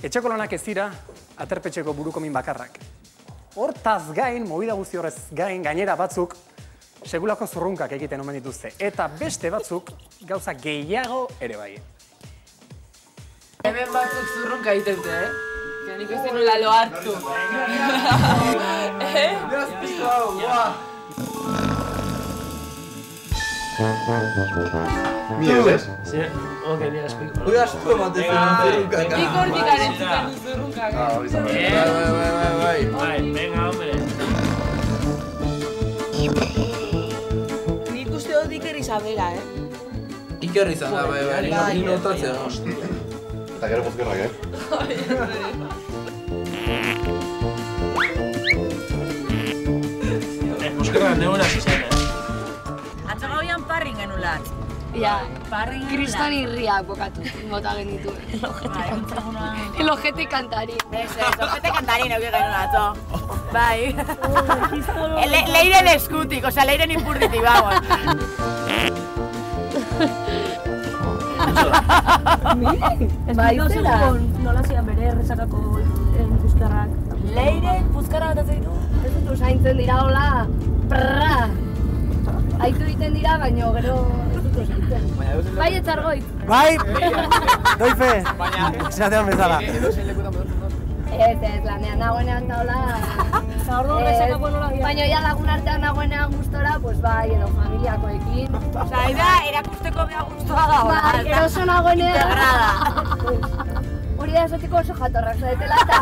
Etxeko lanak ez dira aterpetxeko burukomin bakarrak. Hortaz gain, movida guzti horrez gain, gainera batzuk segulako zurrunkak egiten omen dituzte. Eta beste batzuk gauza gehiago ere bai. Hemen batzuk zurrunka egiten dute, Nik ez denula lo hartu. ¿Mieres? Sí, ok, mira, explico. Voy a tomate zurrunkak. Nik hortik arentzuten dut zurrunkak. Bai, venga, hombre. Nik uste dut Iker Isabela, Iker izan da, bai, nik notatzea. Eta gero pozkerrak, Buskerrak neura zizan, Atzo gauian parrin genulat. Ja, Parrin kriston irriak bokatu bota genituen. El ojete kantari. Ez, ojete kantarin euke genuen atzo. Bai. Leiren eskutik, osea, leiren impurditik, vamos. Bai, zera. Nola zian bere errezakako puzkarrak. Leiren puzkarra bat atzeitu? Ez dut usaintzen dira hola, prrra. Aitu egiten dira, baina gero ez dut usaintzen. Bai, etxargoit. Bai! Doi fe! Zatean bezala. Ez, lanean nagoenean da hola. Baina ja lagun artean nagoenean gustora, pues bai, edo familiakoekin. Osa, da, erakusteko beha guztua da, Bai, eroso nagoenean. Integrada. Hori da esotiko oso jatorrak zaretela eta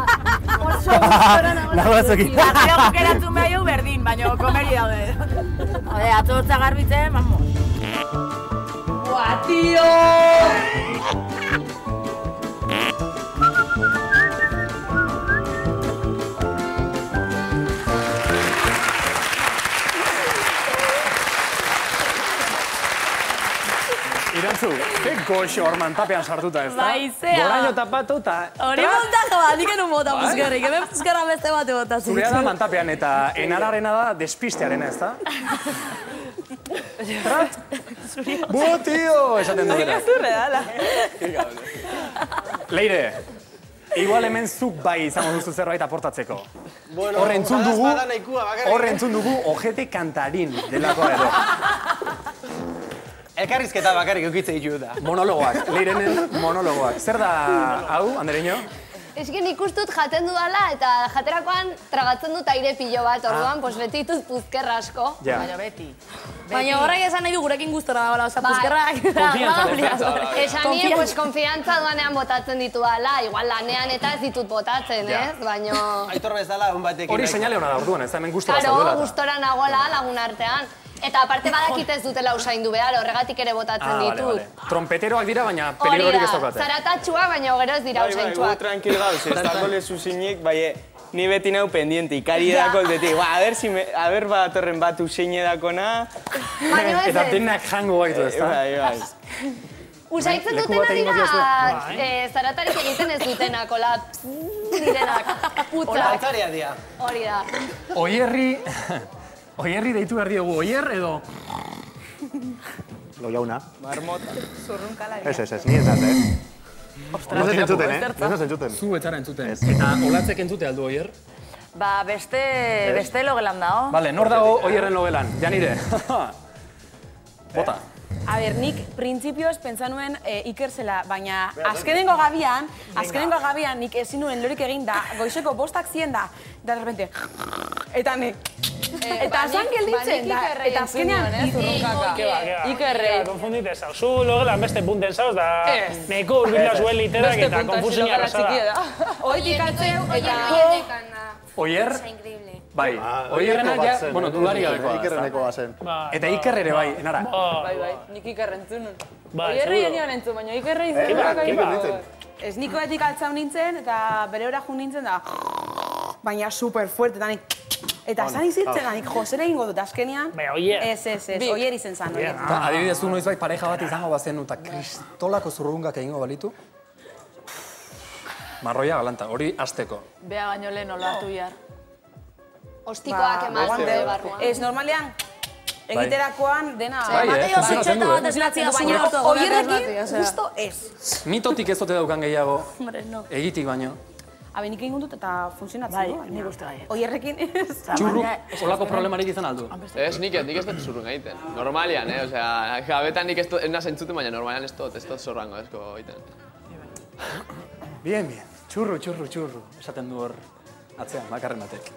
oso gustora nagoenean. Gero guk erantzun behar jau berdin, baina komeri daude. Hode, atzo hortza garbitzen, vamos. Buah, tío! Irantzu, ze goxo hor mantapean sartuta ez da? Bai, zea. Goraino tapatu eta... Hori montaje bat, nik enun bota puzkerrik, hemen puzkerra beste bate bota zut. Zurea da mantapean eta enararena da despistearena ez da? Trat? Bu, tio! Esaten dutera. Zurre dala. Leire, igual hemen zuk bai izango duzu zerbait aportatzeko. Hor entzun dugu ojete kantarin delakoa edo. Elkarrizketa bakarrik eukitze ditu da. Monologoak, Leirenen monologoak. Zer da hau, Andereño? Esken ikustut jaten dudala eta jaterakoan tragatzen dut aire pilo bat, orduan, pues beti ditut puzkerra asko. Baina beti. Baina horrek esan nahi du gurekin gustora da, oza, Bai. puzkerrak. Esan nien, pues, konfiantza duanean botatzen ditu dala, igual lanean eta ez ditut botatzen, ez? Baina... Aitor bezala, un batekin. Hori seinale hona da orduan, ez da hemen gustora Claro, zaudela. gustora nagoela lagun artean. Eta aparte badakit ez dutela usaindu behar, horregatik ere botatzen ditut. Trompeteroak dira, baina Hori peligrorik ez da, daukate. zaratatxua, baina gero ez dira usaintxuak. Tranquil gauz, ez dago lezu zinik, bai, ni beti nau pendiente, ikari edako aldetik. A ber batorren bat usein edakona. Baina ez Eta ez. denak jango gaitu ez da. Bai. Usaitzen Leku dutena bat egingo dira, diozu. zaratarik egiten ez dutenak, hola, direnak, putzak. Altzaria dira. Hori da. Oierri deitu behar diogu, oier edo... Lo jauna. Marmota. Ez, ni ez az, Ez entzuten, Ez entzuten. Zu etzara entzuten. Eta olatzek entzute aldu, oier? Ba, beste logelan dao. Vale, nor dago oierren logelan? Janire. Bota. A ber, nik printzipioz pentsa nuen Iker zela, baina azkenengo gabian nik ezin nuen lorik egin da, goizeko 5 ziren da, de repente, eta nik, eta zan gelditzen da, eta azkenean Ikerrei. Konfundite zau. Zu logelan beste punten zauz da neko urbila zuen literak eta konfusioa arrasada. Oitik atzeu, eta... Oier? Bai, oierrenak ja, bueno, dudari gabekoa. Ikerreneko bazen. Eta Iker ere bai, enara. Bai, nik Iker entzun. Bai, Oierrei seguro. enian entzun, baina Ikerrei Ez nikoetik altzau nintzen, eta bere hora jun nintzen da, baina super fuerte, eta nik... Eta esan izitzen da, nik Josere egingo dut azkenean. Baina, oier. Ez, oier izen zan, oier. Eta adibidez du noizbait pareja bat izango bazen eta kristolako zurrungak egingo balitu? Marroia galanta, hori hasteko. Bea baino lehen olatu behar. Ostikoak eman dute barruan. Ez, normalean, egiterakoan dena... Mateo zitxeta bat esnatzia baina Oierrekin, justo ez. Mitotik ez ote daukan gehiago, Hombre, no. egitik baino. Habe, nik egin dut eta funtzionatzen du. Nik uste bai. Oierrekin ez. Txurru, olako problemarik izan aldu. Ez, nik ez dut zurrun egiten. Normalian, osea, gabetan nik ez naz entzuten, baina normalian ez dut zorrango ezko egiten. Bien, bien. Txurru, esaten du hor atzean, bakarren batek.